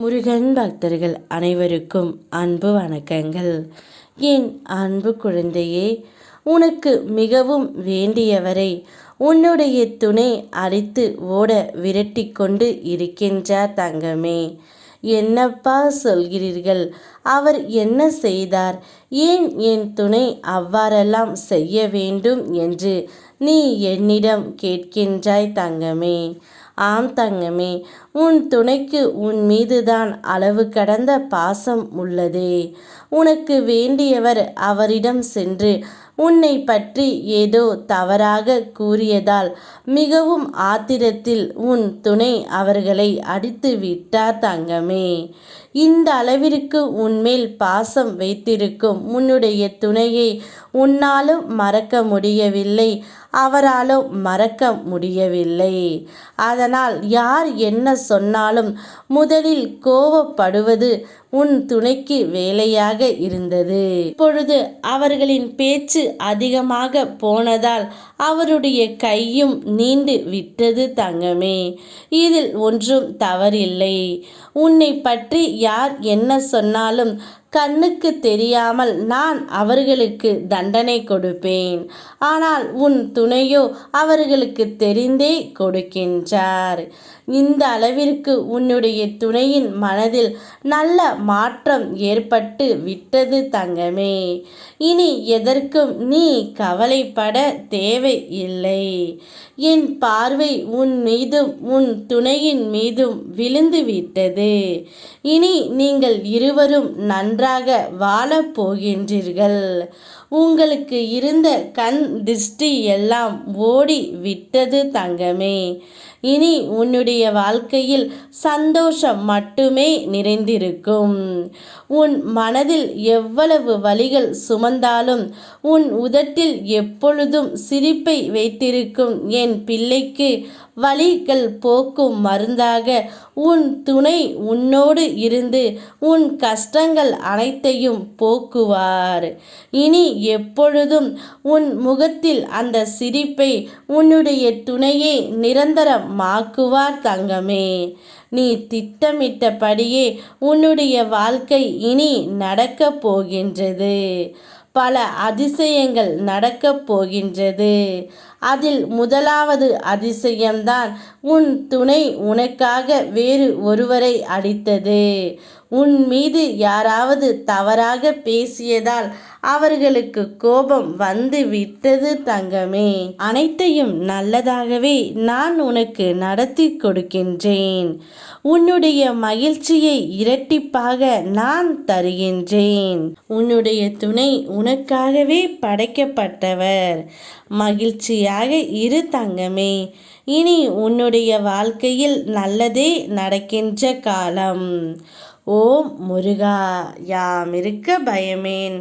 முருகன் பக்தர்கள் அனைவருக்கும் அன்பு வணக்கங்கள். என் அன்பு குழந்தையே, உனக்கு மிகவும் வேண்டியவரை உன்னுடைய துணை அடித்து ஓட விரட்டி கொண்டு இருக்கின்றார் தங்கமே. என்னப்பா சொல்கிறீர்கள்? அவர் என்ன செய்தார்? ஏன் என் துணை அவ்வாறெல்லாம் செய்ய வேண்டும் என்று நீ என்னிடம் கேட்கின்றாய் தங்கமே. ஆம் தங்கமே, உன் துணைக்கு உன் மீதுதான் அளவு கடந்த பாசம் உள்ளதே. உனக்கு வேண்டியவர் அவரிடம் சென்று உன்னை பற்றி ஏதோ தவறாக கூறியதால் மிகவும் ஆத்திரத்தில் உன் துணை அவர்களை அடித்து விட்டார் தங்கமே. இந்த அளவிற்கு உன்மேல் பாசம் வைத்திருக்கும் உன்னுடைய துணையை உன்னாலும் மறக்க முடியவில்லை, அவராலும் மறக்க முடியவில்லை. அதனால் யார் என்ன சொன்னாலும் முதலில் கோபப்படுவது உன் துணைக்கு வேலையாக இருந்தது. இப்பொழுது அவர்களின் பேச்சு அதிகமாக போனதால் அவருடைய கையும் நீண்டு விட்டது தங்கமே. இதில் ஒன்றும் தவறில்லை. உன்னை பற்றி யார் என்ன சொன்னாலும் கண்ணுக்கு தெரியாமல் நான் அவர்களுக்கு தண்டனை கொடுப்பேன். ஆனால் உன் துணையோ அவர்களுக்கு தெரிந்தே கொடுக்கின்றார். இந்த அளவிற்கு உன்னுடைய துணையின் மனதில் நல்ல மாற்றம் ஏற்பட்டு விட்டது தங்கமே. இனி எதற்கும் நீ கவலைப்பட தேவையில்லை. என் பார்வை உன் மீதும் உன் துணையின் மீதும் விழுந்து விட்டது. இனி நீங்கள் இருவரும் நன்றாக வாழப் போகின்றீர்கள். உங்களுக்கு இருந்த கண் திருஷ்டி எல்லாம் ஓடி விட்டது தங்கமே. இனி உன்னுடைய வாழ்க்கையில் சந்தோஷம் மட்டுமே நிறைந்திருக்கும். உன் மனதில் எவ்வளவு வலிகள் சுமந்தாலும் உன் உதட்டில் எப்பொழுதும் சிரிப்பை வைத்திருக்கும் என் பிள்ளைக்கு வலிகள் போக்கும் மருந்தாக உன் துணை உன்னோடு இருந்து உன் கஷ்டங்கள் அனைத்தையும் போக்குவார். இனி எப்பொழுதும் உன் முகத்தில் அந்த சிரிப்பை உன்னுடைய துணையை நிரந்தரமாக்குவார் தங்கமே. நீ திட்டமிட்டபடியே உன்னுடைய வாழ்க்கை இனி நடக்கப் போகின்றது. பல அதிசயங்கள் நடக்கப் போகின்றது. அதில் முதலாவது அதிசயம்தான் உன் துணை உனக்காக வேறு ஒருவரை அடித்தது. உன் மீது யாராவது தவறாக பேசியதால் அவர்களுக்கு கோபம் வந்து விட்டது தங்கமே. அனைத்தையும் நல்லதாகவே நான் உனக்கு நடத்தி கொடுக்கின்றேன். உன்னுடைய மகிழ்ச்சியை இரட்டிப்பாக நான் தருகின்றேன். உன்னுடைய துணை உனக்காகவே படைக்கப்பட்டவர். மகிழ்ச்சியாக இரு தங்கமே. இனி உன்னுடைய வாழ்க்கையில் நல்லதே நடக்கின்ற காலம். ஓம் முருகா, யாமிருக்க பயமேன்.